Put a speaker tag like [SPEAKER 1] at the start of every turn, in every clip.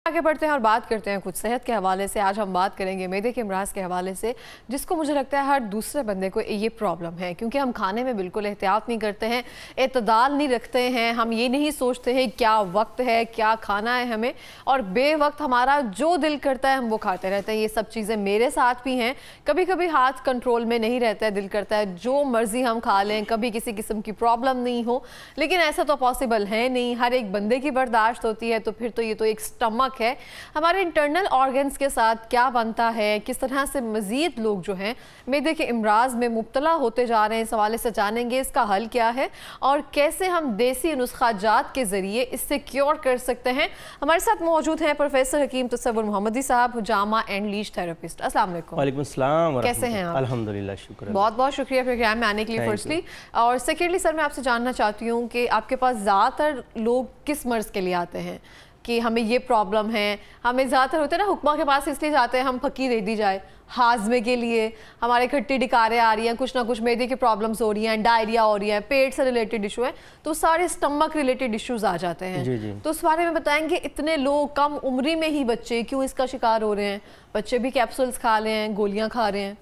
[SPEAKER 1] आगे बढ़ते हैं और बात करते हैं कुछ सेहत के हवाले से। आज हम बात करेंगे मैदे के अमराज के हवाले से, जिसको मुझे लगता है हर दूसरे बंदे को ये प्रॉब्लम है, क्योंकि हम खाने में बिल्कुल एहतियात नहीं करते हैं, एतदाल नहीं रखते हैं। हम ये नहीं सोचते हैं क्या वक्त है, क्या खाना है हमें, और बे वक्त हमारा जो दिल करता है हम वो खाते रहते हैं। ये सब चीज़ें मेरे साथ भी हैं। कभी कभी हाथ कंट्रोल में नहीं रहता है, दिल करता है जो मर्जी हम खा लें, कभी किसी किस्म की प्रॉब्लम नहीं हो, लेकिन ऐसा तो पॉसिबल है नहीं। हर एक बंदे की बर्दाश्त होती है, तो फिर तो ये तो एक स्टमक है। हमारे इंटरनल ऑर्गन्स के साथ क्या बनता है, किस तरह से मज़ीद लोग जो हैं मैदे के अमराज में मुब्तला होते जा रहे हैं, इस हवाले से जानेंगे इसका हल क्या है और कैसे हम देसी नुस्खा जात के ज़रिए इससे क्योर कर सकते हैं। हमारे साथ मौजूद हैं प्रोफेसर हकीम तसव्वुर मोहम्मदी साहब, हुजामा एंड लीच थेरेपिस्ट। अस्सलाम वालेकुम।
[SPEAKER 2] वालेकुम अस्सलाम।
[SPEAKER 1] कैसे हैं आप?
[SPEAKER 2] अल्हम्दुलिल्लाह, शुक्र।
[SPEAKER 1] बहुत बहुत शुक्रिया प्रोग्राम में आने के लिए फर्स्टली। और सेकेंडली सर, मैं आपसे जानना चाहती हूँ कि आपके पास ज़्यादातर लोग किस मर्ज़ के लिए आते हैं कि हमें ये प्रॉब्लम है? हमें ज़्यादातर होते हैं ना हुक्मा के पास इसलिए जाते हैं हम फकी दे दी जाए, हाजमे के लिए हमारे खट्टी डिकारें आ रही हैं, कुछ ना कुछ मैदे की प्रॉब्लम्स हो रही हैं, डायरिया हो रही है, पेट से रिलेटेड इशू है, तो सारे स्टमक रिलेटेड इश्यूज आ जाते हैं।
[SPEAKER 2] जी जी।
[SPEAKER 1] तो उस बारे में बताएंगे, इतने लोग कम उम्री में ही बच्चे क्यों इसका शिकार हो रहे हैं? बच्चे भी कैप्सूल्स खा रहे हैं, गोलियाँ खा रहे हैं।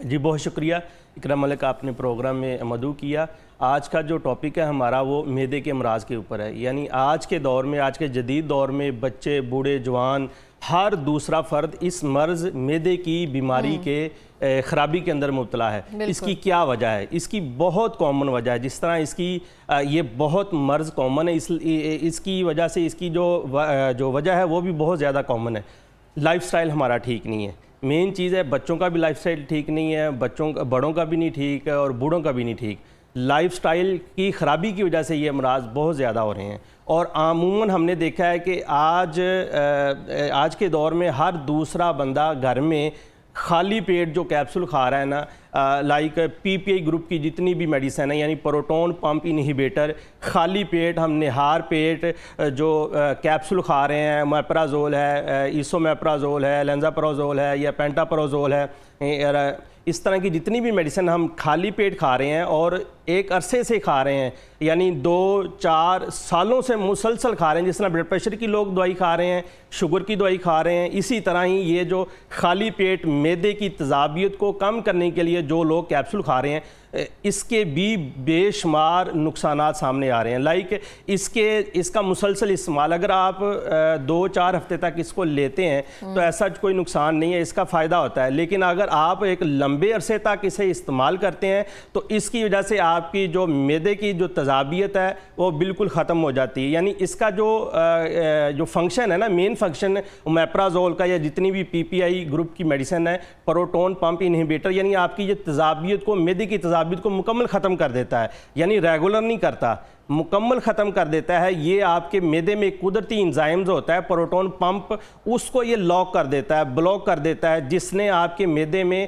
[SPEAKER 2] जी बहुत शुक्रिया इकराम मलिक, आपने प्रोग्राम में मदऊ किया। आज का जो टॉपिक है हमारा वो मैदे के अमराज के ऊपर है। यानी आज के दौर में, आज के जदीद दौर में बच्चे, बूढ़े, जवान, हर दूसरा फ़र्द इस मर्ज़ मैदे की बीमारी के ख़राबी के अंदर मुब्तला है। इसकी क्या वजह है? इसकी बहुत कॉमन वजह है। जिस तरह इसकी ये बहुत मर्ज़ कॉमन है, इसकी वजह से इसकी जो वजह है वो भी बहुत ज़्यादा कॉमन है। लाइफस्टाइल हमारा ठीक नहीं है। मेन चीज़ है, बच्चों का भी लाइफस्टाइल ठीक नहीं है, बड़ों का भी नहीं ठीक है और बूढ़ों का भी नहीं ठीक। लाइफस्टाइल की ख़राबी की वजह से ये अमराज बहुत ज़्यादा हो रहे हैं। और अमूमन हमने देखा है कि आज के दौर में हर दूसरा बंदा घर में खाली पेट जो कैप्सूल खा रहा है ना, लाइक पीपीआई ग्रुप की जितनी भी मेडिसिन है, यानी प्रोटोन पंप इनहिबिटर, खाली पेट हम निहार पेट जो कैप्सूल खा रहे हैं, मेप्राजोल है, इसोमेप्राजोल है, लेंजाप्राजोल है या पेंटाप्राजोल है, इस तरह की जितनी भी मेडिसिन हम खाली पेट खा रहे हैं और एक अरसे से खा रहे हैं, यानी 2-4 सालों से मुसलसल खा रहे हैं। जिस तरह ब्लड प्रेशर की लोग दवाई खा रहे हैं, शुगर की दवाई खा रहे हैं, इसी तरह ही ये जो खाली पेट मैदे की तेज़ाबियत को कम करने के लिए जो लोग कैप्सूल खा रहे हैं, इसके भी बेशुमार नुकसानात सामने आ रहे हैं। लाइक इसका मुसलसल इस्तेमाल, अगर आप 2-4 हफ्ते तक इसको लेते हैं तो ऐसा कोई नुकसान नहीं है, इसका फ़ायदा होता है। लेकिन अगर आप एक लंबे अरसे तक इसे इस्तेमाल करते हैं तो इसकी वजह से आपकी जो मैदे की जो तेज़ाबियत है वो बिल्कुल ख़त्म हो जाती है। यानी इसका जो फंक्शन है ना, मेन फंक्शन ओमेप्राजोल का या जितनी भी पीपीआई ग्रुप की मेडिसिन है, प्रोटोन पंप इनहिबिटर, यानी आपकी ये तेज़ाबियत को, मैदे की तेज़ाबियत को मुकम्मल ख़त्म कर देता है। यानी रेगुलर नहीं करता, मुकम्मल ख़त्म कर देता है। ये आपके मैदे में कुदरती इंजाइम्स होता है, प्रोटोन पंप, उसको ये लॉक कर देता है, ब्लॉक कर देता है, जिसने आपके मैदे में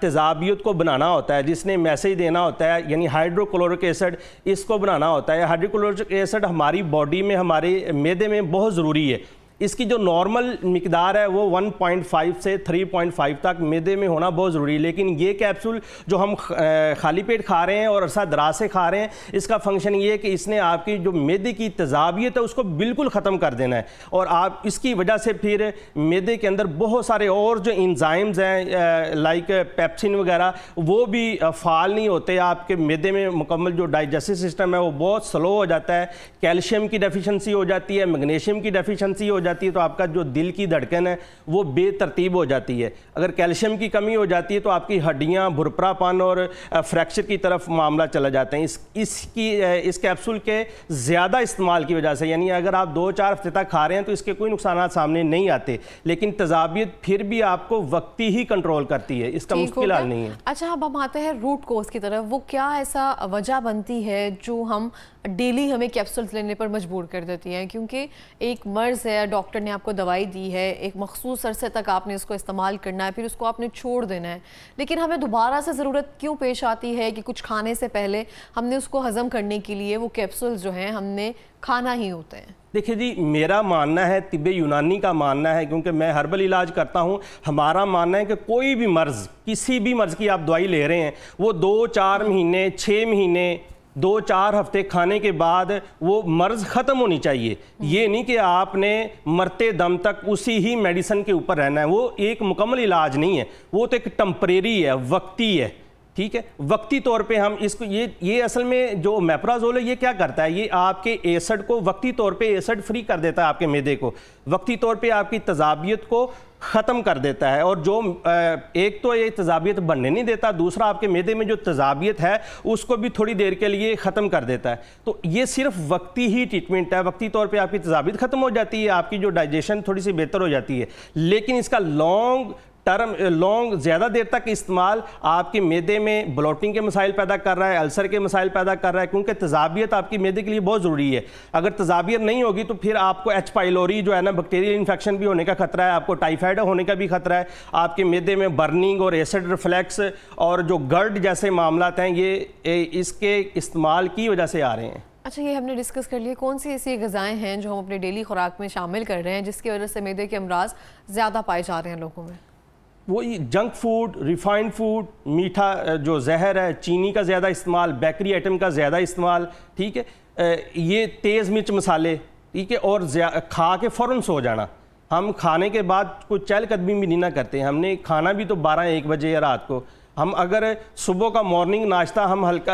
[SPEAKER 2] तेज़ाबियत को बनाना होता है, जिसने मैसेज देना होता है, यानी हाइड्रोक्लोरिक एसिड इसको बनाना होता है। हाइड्रोक्लोरिक एसिड हमारी बॉडी में, हमारे मैदे में बहुत ज़रूरी है। इसकी जो नॉर्मल मिकदार है वो 1.5 से 3.5 तक मैदे में होना बहुत ज़रूरी है। लेकिन ये कैप्सूल जो हम खाली पेट खा रहे हैं और अरसा दराज से खा रहे हैं, इसका फंक्शन ये है कि इसने आपकी जो मैदे की तेज़ाबियत है उसको बिल्कुल ख़त्म कर देना है। और आप इसकी वजह से फिर मैदे के अंदर बहुत सारे और जो इंजाइम्स हैं, लाइक पेप्सिन वगैरह, वो भी फ़ाल नहीं होते। आपके मैदे में मुकम्मल जो डाइजेस्टिव सिस्टम है वो बहुत स्लो हो जाता है। कैल्शियम की डेफिशिएंसी हो जाती है, मैग्नीशियम की डेफिशिएंसी हो जाती है, तो आपका जो दिल की धड़कन है वो बेतरतीब हो जाती है। अगर कैल्शियम की कमी हो जाती है तो आपकी हड्डियां भुरभुरापन और फ्रैक्चर की तरफ मामला चला जाते हैं। इस कैप्सूल के ज़्यादा इस्तेमाल की वजह से, यानी अगर आप 2-4 हफ्ते तक खा रहे हैं तो इसके कोई नुकसान सामने नहीं आते, लेकिन तेज़ाबियत फिर भी आपको वक्ती ही कंट्रोल करती है, इसका मुश्किल हाल नहीं है।
[SPEAKER 1] अच्छा, अब हम आते हैं रूट कोज की तरफ। वो क्या ऐसा वजह बनती है जो हम डेली हमें कैप्सूल्स लेने पर मजबूर कर देती हैं? क्योंकि एक मर्ज़ है, डॉक्टर ने आपको दवाई दी है, एक मखसूस अरसे तक आपने इसको इस्तेमाल करना है, फिर उसको आपने छोड़ देना है, लेकिन हमें दोबारा से ज़रूरत क्यों पेश आती है कि कुछ खाने से पहले हमने उसको हज़म करने के लिए वो कैप्सूल्स जो हैं हमने खाना ही होते हैं?
[SPEAKER 2] देखिए जी, मेरा मानना है, तिब्बे यूनानी का मानना है, क्योंकि मैं हर्बल इलाज करता हूँ, हमारा मानना है कि कोई भी मर्ज़, किसी भी मर्ज़ की आप दवाई ले रहे हैं, वो 2-4 महीने, 6 महीने 2-4 हफ्ते खाने के बाद वो मर्ज़ ख़त्म होनी चाहिए। ये नहीं कि आपने मरते दम तक उसी ही मेडिसिन के ऊपर रहना है, वो एक मुकम्मल इलाज नहीं है, वो तो एक टेम्परेरी है, वक्ती है, ठीक है। वक्ती तौर पे हम इसको ये असल में जो मेप्राजोल है ये क्या करता है, ये आपके एसिड को वक्ती तौर पे एसिड फ्री कर देता है, आपके मैदे को वक्ती तौर पे आपकी तजाबियत को ख़त्म कर देता है। और जो एक तो ये तजाबियत बनने नहीं देता, दूसरा आपके मैदे में जो तजाबियत है उसको भी थोड़ी देर के लिए ख़त्म कर देता है। तो ये सिर्फ वक्ती ही ट्रीटमेंट है, वक्ती तौर पे आपकी तजाबियत ख़त्म हो जाती है, आपकी जो डाइजेशन थोड़ी सी बेहतर हो जाती है। लेकिन इसका लॉन्ग ज़्यादा देर तक इस्तेमाल आपके मैदे में ब्लोटिंग के मसाइल पैदा कर रहा है, अल्सर के मसाइल पैदा कर रहा है, क्योंकि तजाबियत आपकी मैदे के लिए बहुत ज़रूरी है। अगर तजाबियत नहीं होगी तो फिर आपको एच पाइलोरी जो है ना, बैक्टीरियल इन्फेक्शन भी होने का खतरा है, आपको टाइफाइड होने का भी खतरा है, आपके मैदे में बर्निंग और एसिड रिफ्लेक्स और जो गर्ड जैसे मामलात हैं ये इसके इस्तेमाल की वजह से आ रहे हैं।
[SPEAKER 1] अच्छा, ये हमने डिस्कस कर लिया कौन सी ऐसी ग़िज़ाएँ हैं जो हम अपनी डेली खुराक में शामिल कर रहे हैं जिसकी वजह से मैदे के अमराज ज़्यादा पाए जा रहे हैं लोगों में।
[SPEAKER 2] वही जंक फूड, रिफाइंड फूड, मीठा जो जहर है, चीनी का ज़्यादा इस्तेमाल, बेकरी आइटम का ज़्यादा इस्तेमाल, ठीक है, ये तेज़ मिर्च मसाले, ठीक है, और खा के फ़ौरन सो जाना। हम खाने के बाद कोई चहलकदमी भी नहीं ना करते, हमने खाना भी तो 12-1 बजे या रात को। हम अगर सुबह का मॉर्निंग नाश्ता हम हल्का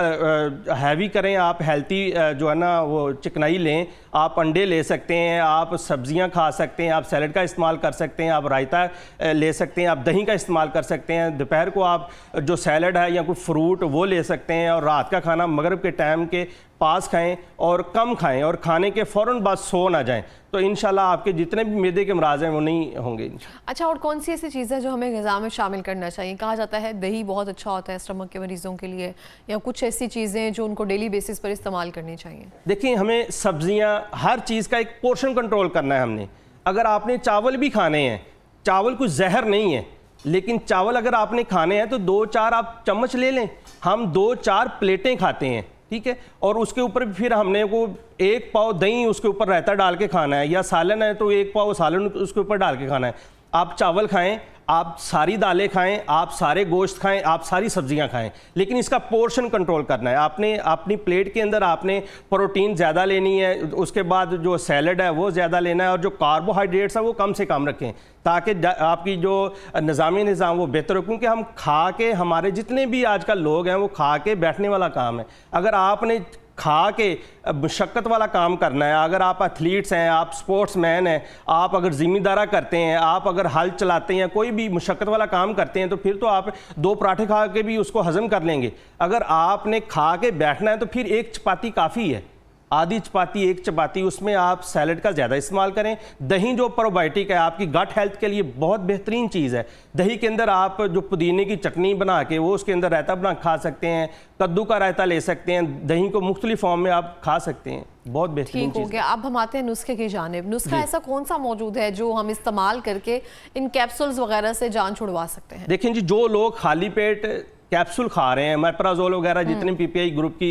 [SPEAKER 2] हैवी करें, आप हेल्थी जो है ना वो चिकनाई लें, आप अंडे ले सकते हैं, आप सब्जियां खा सकते हैं, आप सैलड का इस्तेमाल कर सकते हैं, आप रायता ले सकते हैं, आप दही का इस्तेमाल कर सकते हैं, दोपहर को आप जो सैलड है या कोई फ्रूट वो ले सकते हैं, और रात का खाना मगरिब के टाइम के पास खाएं और कम खाएं, और खाने के फ़ौरन बाद सो ना जाएं, तो इंशाल्लाह आपके जितने भी मैदे के अमराज हैं वो नहीं होंगे।
[SPEAKER 1] अच्छा, और कौन सी ऐसी चीज़ है जो हमें ग़िज़ा में शामिल करना चाहिए? कहा जाता है दही बहुत अच्छा होता है स्टमक के मरीज़ों के लिए, या कुछ ऐसी चीज़ें जो उनको डेली बेसिस पर इस्तेमाल करनी चाहिए?
[SPEAKER 2] देखिए, हमें सब्जियां, हर चीज़ का एक पोर्शन कंट्रोल करना है हमने। अगर आपने चावल भी खाने हैं, चावल कुछ जहर नहीं है, लेकिन चावल अगर आपने खाने हैं तो 2-4 आप चम्मच ले लें। हम 2-4 प्लेटें खाते हैं, ठीक है, और उसके ऊपर फिर हमने को 1 पाव दही उसके ऊपर रायता डाल के खाना है, या सालन है तो 1 पाव सालन उसके ऊपर डाल के खाना है। आप चावल खाएं, आप सारी दालें खाएं, आप सारे गोश्त खाएं, आप सारी सब्जियां खाएं, लेकिन इसका पोर्शन कंट्रोल करना है। आपने अपनी प्लेट के अंदर आपने प्रोटीन ज़्यादा लेनी है, उसके बाद जो सैलड है वो ज़्यादा लेना है, और जो कार्बोहाइड्रेट्स हैं वो कम से कम रखें, ताकि आपकी जो निज़ामी निज़ाम वो बेहतर हो। क्योंकि हम खा के, हमारे जितने भी आजकल लोग हैं वो खा के बैठने वाला काम है। अगर आपने खा के मुशक्क़त वाला काम करना है, अगर आप एथलीट्स हैं, आप स्पोर्ट्स मैन हैं, आप अगर ज़िम्मेदारा करते हैं, आप अगर हल चलाते हैं, कोई भी मुशक्क़त वाला काम करते हैं, तो फिर तो आप 2 पराठे खा के भी उसको हज़म कर लेंगे। अगर आपने खा के बैठना है तो फिर 1 चपाती काफ़ी है, आधी चपाती, 1 चपाती, उसमें आप सैलड का ज़्यादा इस्तेमाल करें। दही जो प्रोबायोटिक है, आपकी गट हेल्थ के लिए बहुत बेहतरीन चीज़ है। दही के अंदर आप जो पुदीने की चटनी बना के वो उसके अंदर रायता बना खा सकते हैं, कद्दू का रायता ले सकते हैं, दही को मुख्तलिफ फॉर्म में आप खा सकते हैं, बहुत बेहतरीन चीज़।
[SPEAKER 1] ठीक हो गया। अब हम आते हैं नुस्खे की जानिब। नुस्खा ऐसा कौन सा मौजूद है जो हम इस्तेमाल करके इन कैप्सूल्स वगैरह से जान छुड़वा सकते हैं?
[SPEAKER 2] देखें जी, जो लोग खाली पेट कैप्सूल खा रहे हैं, मेप्राजोल वगैरह जितनी पीपीआई ग्रुप की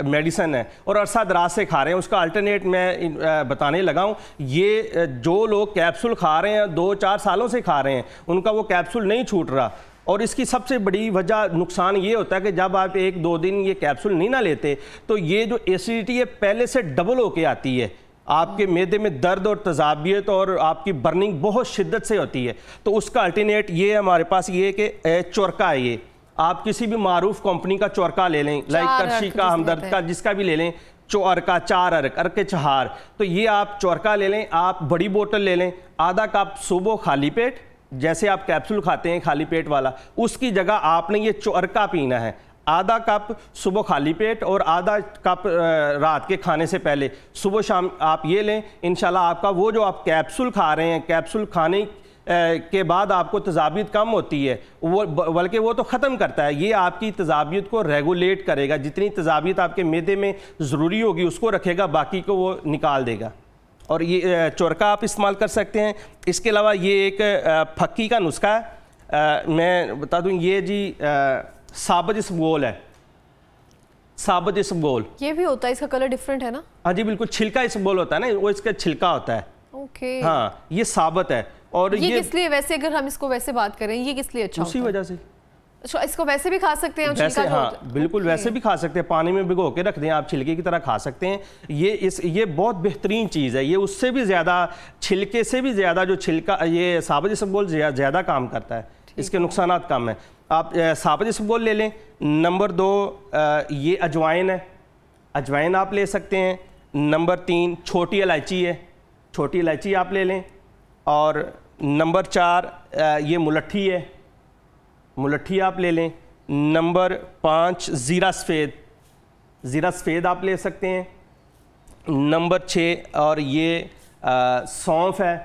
[SPEAKER 2] मेडिसिन है, और अरसा दराज से खा रहे हैं, उसका अल्टरनेट मैं बताने लगा हूँ। ये जो लोग कैप्सूल खा रहे हैं, 2-4 सालों से खा रहे हैं, उनका वो कैप्सूल नहीं छूट रहा। और इसकी सबसे बड़ी वजह, नुकसान ये होता है कि जब आप 1-2 दिन ये कैप्सूल नहीं ना लेते तो ये जो एसिडिटी है पहले से डबल होके आती है, आपके मैदे में दर्द और तजाबियत और आपकी बर्निंग बहुत शिद्दत से होती है। तो उसका अल्टरनेट ये हमारे पास ये कि चोरका है। ये आप किसी भी मारूफ कंपनी का चोरका ले लें, लाइक करशी का, हमदर्द का, जिसका भी ले लें, चोरका, 4 अर्क के चहार, तो ये आप चोरका ले लें। आप बड़ी बोतल ले लें, आधा कप सुबह खाली पेट, जैसे आप कैप्सूल खाते हैं खाली पेट वाला, उसकी जगह आपने ये चोरका पीना है। आधा कप सुबह खाली पेट और आधा कप रात के खाने से पहले, सुबह शाम आप ये लें। इंशाल्लाह आपका वो जो आप कैप्सूल खा रहे हैं, कैप्सूल खाने के बाद आपको तजाबियत कम होती है, वो बल्कि वो तो ख़त्म करता है, ये आपकी तजाबियत को रेगुलेट करेगा। जितनी तजाबियत आपके मैदे में ज़रूरी होगी उसको रखेगा, बाकी को वो निकाल देगा। और ये चोरका आप इस्तेमाल कर सकते हैं। इसके अलावा ये एक फक्की का नुस्खा है, मैं बता दूं, ये जी साबुत इसबगोल है, साबुत इसबगोल।
[SPEAKER 1] ये भी होता है, इसका कलर डिफरेंट है ना?
[SPEAKER 2] हाँ जी बिल्कुल, छिलका इसबगोल होता है ना, वो इसका छिलका होता है।
[SPEAKER 1] ओके।
[SPEAKER 2] हाँ, ये साबुत है। और
[SPEAKER 1] ये किस लिए, वैसे अगर हम इसको वैसे बात करें, ये किस लिए अच्छा
[SPEAKER 2] उसी वजह से
[SPEAKER 1] اس کو ویسے بھی کھا سکتے ہیں؟
[SPEAKER 2] ویسے ہاں بالکل ویسے بھی کھا سکتے ہیں, پانی میں بھگو کے رکھ دیں آپ, چھلکے کی طرح کھا سکتے ہیں. یہ بہت بہترین چیز ہے. یہ اس سے بھی زیادہ, چھلکے سے بھی زیادہ جو چھلکا, یہ ثابت اسبگول زیادہ کام کرتا ہے, اس کے نقصانات کم ہیں. آپ ثابت اسبگول لے لیں. نمبر 2 یہ اجوائن ہے, اجوائن آپ لے سکتے ہیں. نمبر 3 چھوٹی الائچی ہے, چھوٹی الائچی آپ لے لیں. اور نمبر 4 یہ ملٹھی ہے, ملٹھی آپ لے لیں. نمبر 5 زیرہ سفید, زیرہ سفید آپ لے سکتے ہیں. نمبر 6 اور یہ سونف ہے,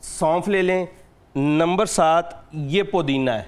[SPEAKER 2] سونف لے لیں. نمبر 7 یہ پودینہ ہے.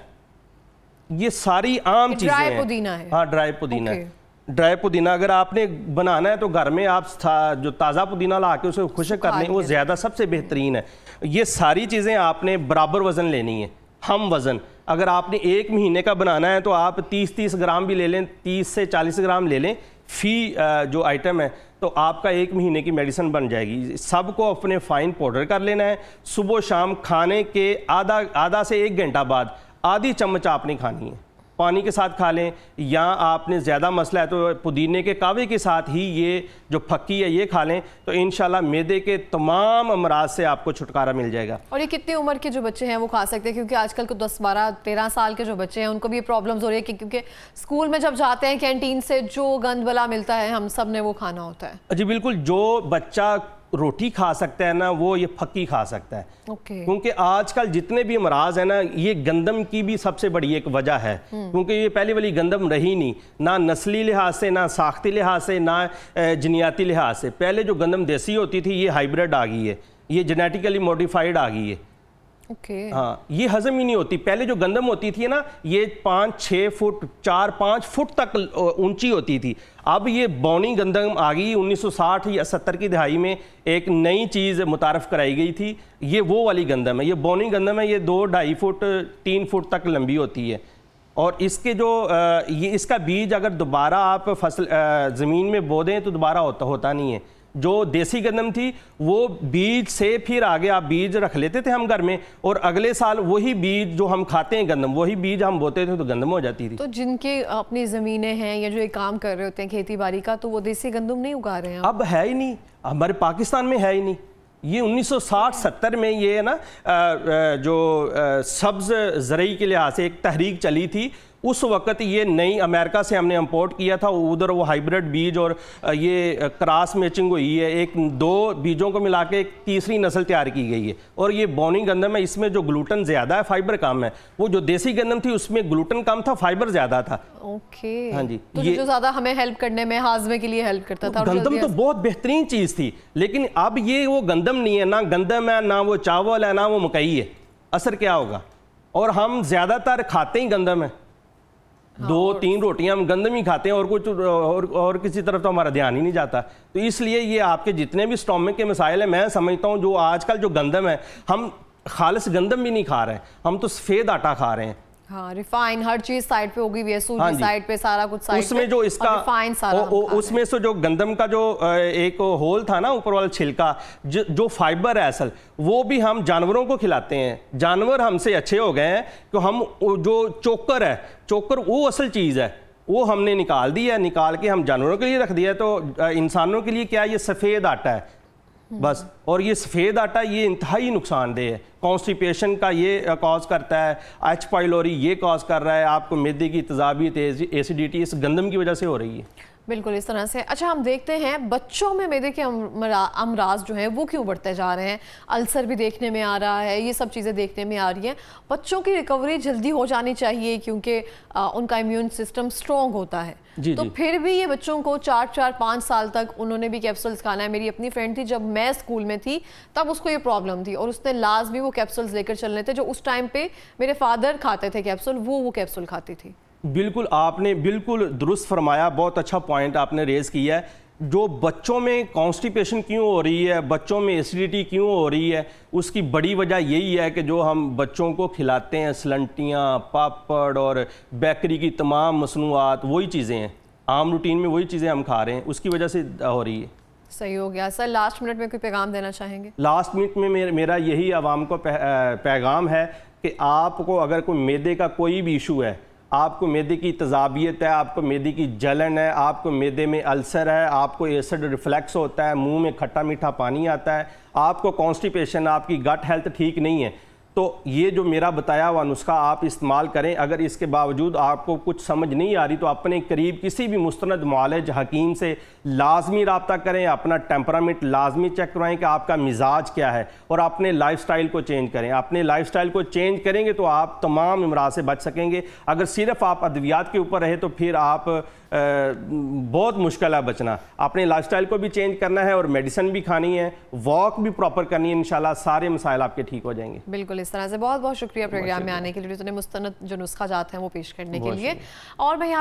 [SPEAKER 2] یہ ساری عام چیزیں ہیں.
[SPEAKER 1] ڈرائی پودینہ ہے.
[SPEAKER 2] ہاں ڈرائی پودینہ ہے. ڈرائی پودینہ اگر آپ نے بنانا ہے تو گھر میں آپ جو تازہ پودینہ لا کے اسے خشک کر لیں, وہ زیادہ سب سے بہترین ہے. یہ ساری چیزیں آپ نے برابر وزن لینی ہے, ہم وزن. اگر آپ نے 1 مہینے کا بنانا ہے تو آپ 30 گرام بھی لے لیں, 30 سے 40 گرام لے لیں فی جو آئٹم ہے, تو آپ کا 1 مہینے کی میڈیسن بن جائے گی. سب کو اپنے فائن پاؤڈر کر لینا ہے. صبح شام کھانے کے آدھا سے 1 گھنٹہ بعد آدھی چمچ آپ نے کھانی ہے, پانی کے ساتھ کھا لیں. یا آپ نے زیادہ مسئلہ ہے تو پودینے کے کاوے کے ساتھ ہی یہ جو پھکی ہے یہ کھا لیں, تو انشاءاللہ معدے کے تمام امراض سے آپ کو چھٹکارا مل جائے گا.
[SPEAKER 1] اور یہ کتنی عمر کے جو بچے ہیں وہ کھا سکتے ہیں؟ کیونکہ آج کل کو 10 12 13 سال کے جو بچے ہیں ان کو بھی یہ پرابلمز ہو رہی ہے, کیونکہ اسکول میں جب جاتے ہیں کینٹین سے جو گند بلا ملتا ہے ہم سب نے وہ کھانا ہوتا ہے.
[SPEAKER 2] جی بالکل, جو بچہ روٹی کھا سکتا ہے نا وہ یہ پھکی کھا سکتا ہے. کیونکہ آج کل جتنے بھی امراض ہیں نا, یہ گندم کی بھی سب سے بڑی ایک وجہ ہے. کیونکہ یہ پہلی والی گندم رہی نہیں, نہ نسلی لحاظ سے, نہ ساختی لحاظ سے, نہ جنیاتی لحاظ سے. پہلے جو گندم دیسی ہوتی تھی یہ ہائیبرڈ آ گئی ہے, یہ جینیٹیکلی موڈیفائڈ آ گئی ہے. ہاں یہ ہضم ہی نہیں ہوتی. پہلے جو گندم ہوتی تھی نا یہ 5-6 فٹ 4-5 فٹ تک اونچی ہوتی تھی. اب یہ بونی گندم آ گئی. 1960 یا 70 کی دہائی میں ایک نئی چیز متعارف کرائی گئی تھی, یہ وہ والی گندم ہے. یہ بونی گندم ہے, یہ 2-2.5 فٹ 3 فٹ تک لمبی ہوتی ہے. اور اس کے جو یہ اس کا بیج اگر دوبارہ آپ زمین میں بو دیں تو دوبارہ ہوتا نہیں ہے. جو دیسی گندم تھی وہ بیج سے پھر آگے آپ بیج رکھ لیتے تھے ہم گھر میں, اور اگلے سال وہی بیج جو ہم کھاتے ہیں گندم, وہی بیج ہم بوتے تھے تو گندم ہو جاتی تھی.
[SPEAKER 1] تو جن کے اپنی زمینیں ہیں یا جو یہ کام کر رہے ہوتے ہیں کھیتی باڑی کا, تو وہ دیسی گندم نہیں اگا رہے ہیں
[SPEAKER 2] اب ہے ہی نہیں, ہمارے پاکستان میں ہے ہی نہیں. یہ 1960-70 میں یہ ہے نا جو سبز زرعی کے لحاظ سے ایک تحریک چلی تھی, اس وقت یہ نئی امریکہ سے ہم نے امپورٹ کیا تھا. ادھر وہ ہائیبرڈ بیج اور یہ کراس میچنگ ہوئی ہے, 1-2 بیجوں کو ملا کے ایک تیسری نسل تیار کی گئی ہے. اور یہ بونی گندم ہے, اس میں جو گلوٹن زیادہ ہے, فائبر کم ہے. وہ جو دیسی گندم تھی اس میں گلوٹن کم تھا, فائبر زیادہ تھا.
[SPEAKER 1] اوکے
[SPEAKER 2] ہاں جی,
[SPEAKER 1] تو جو زیادہ ہمیں ہیلپ کرنے میں, ہاضمے کے لیے ہیلپ کرتا تھا.
[SPEAKER 2] گندم تو بہت بہترین چیز تھی, لیکن اب یہ وہ گندم نہیں ہے, نہ گندم ہے, نہ وہ چاول ہے, نہ وہ مکئی ہے. اثر کیا ہوگا؟ اور ہم زیادہ تر کھاتے ہی گندم ہے. 2-3 روٹیاں ہم گندم ہی کھاتے ہیں, اور کچھ اور کسی طرف تو ہمارا دھیان ہی نہیں جاتا. تو اس لیے یہ آپ کے جتنے بھی سٹومک کے مسائل ہیں, میں سمجھتا ہوں جو آج کل جو گندم ہے, ہم خالص گندم بھی نہیں کھا رہے ہیں, ہم تو سفید آٹا کھا رہے ہیں.
[SPEAKER 1] ہاں ریفائن ہر چیز سائڈ پہ ہوگی, بھی سوجی سائڈ پہ, سارا کچھ سائڈ پہ.
[SPEAKER 2] اس میں جو اس کا اس میں سے جو گندم کا جو ایک ہول تھا نا اوپر والا چھلکا, جو فائبر ہے اصل, وہ بھی ہم جانوروں کو کھلاتے ہیں. جانور ہم سے اچھے ہو گئے ہیں کہ ہم جو چوکر ہے, چوکر وہ اصل چیز ہے, وہ ہم نے نکال دی ہے, نکال کے ہم جانوروں کے لیے رکھ دیا ہے. تو انسانوں کے لیے کیا یہ سفید آٹا ہے بس. اور یہ سفید آٹا یہ انتہائی نقصان دہ ہے. کانسٹیپیشن کا یہ کاز کرتا ہے, ایچ پائلوری یہ کاز کر رہا ہے, آپ کو معدے کی تیزابیت, ایسیڈیٹی اس گندم کی وجہ سے ہو رہی ہے.
[SPEAKER 1] بالکل اس طرح سے. اچھا ہم دیکھتے ہیں بچوں میں معدے کے امراض جو ہیں وہ کیوں بڑھتے جا رہے ہیں؟ السر بھی دیکھنے میں آ رہا ہے, یہ سب چیزیں دیکھنے میں آ رہی ہیں. بچوں کی ریکوری جلدی ہو جانی چاہیے کیونکہ ان کا امیون سسٹم سٹرونگ ہوتا ہے. تو پھر بھی یہ بچوں کو 4-5 سال تک انہوں نے بھی کیپسولز کھانا ہے. میری اپنی فرینڈ تھی, جب میں اسکول میں تھی تب اس کو یہ پرابلم تھی, اور اس نے لازمی وہ کیپسولز لے کر چلنے تھے. جو اس ٹائم پہ میرے فادر کھاتے تھے کیپسول, وہ کیپسول کھاتی تھی.
[SPEAKER 2] بالکل آپ نے بالکل درست فرمایا, بہت اچھا پوائنٹ آپ نے ریز کیا ہے. جو بچوں میں کانسٹیپیشن کیوں ہو رہی ہے, بچوں میں ایسیڈیٹی کیوں ہو رہی ہے, اس کی بڑی وجہ یہی ہے کہ جو ہم بچوں کو کھلاتے ہیں سلنٹیاں, پاپڑ اور بیکری کی تمام مصنوعات, وہی چیزیں ہیں عام روٹین میں, وہی چیزیں ہم کھا رہے ہیں, اس کی وجہ سے ہو رہی ہے.
[SPEAKER 1] صحیح ہو گیا. سر لاسٹ منٹ میں کوئی پیغام دینا چاہیں گے؟
[SPEAKER 2] لاسٹ منٹ میں میرا یہی عوام کو پیغام ہے کہ آپ کو اگر کوئی معدے کا کوئی بھی ایشو ہے, آپ کو معدے کی تذابیت ہے، آپ کو معدے کی جلن ہے، آپ کو معدے میں السر ہے، آپ کو ایسڈ ریفلیکس ہوتا ہے، منہ میں کھٹا میٹھا پانی آتا ہے، آپ کو کانسٹیپیشن، آپ کی گٹ ہیلتھ ٹھیک نہیں ہے، تو یہ جو میرا بتایا ہوا نسخہ آپ استعمال کریں۔ اگر اس کے باوجود آپ کو کچھ سمجھ نہیں آ رہی تو اپنے قریب کسی بھی مستند معالج حکیم سے لازمی رابطہ کریں، اپنا ٹیمپرامنٹ لازمی چیک کروائیں کہ آپ کا مزاج کیا ہے، اور اپنے لائف سٹائل کو چینج کریں۔ اپنے لائف سٹائل کو چینج کریں گے تو آپ تمام امراض سے بچ سکیں گے۔ اگر صرف آپ ادویات کے اوپر رہے تو پھر آپ بہت مشکل ہے بچنا۔ اپنے لائف سٹائل کو بھی چینج کرنا ہے اور میڈیسن بھی کھانی ہے، واک بھی پراپر کرنی ہے، انشاءاللہ سارے مسائل آپ کے ٹھیک ہو جائیں گے۔
[SPEAKER 1] بالکل اس طرح سے بہت بہت شکریہ پروگرام میں آنے کے لیے، جو مستند جو نسخہ جات ہیں وہ پیش کرنے کے لیے۔ اور میں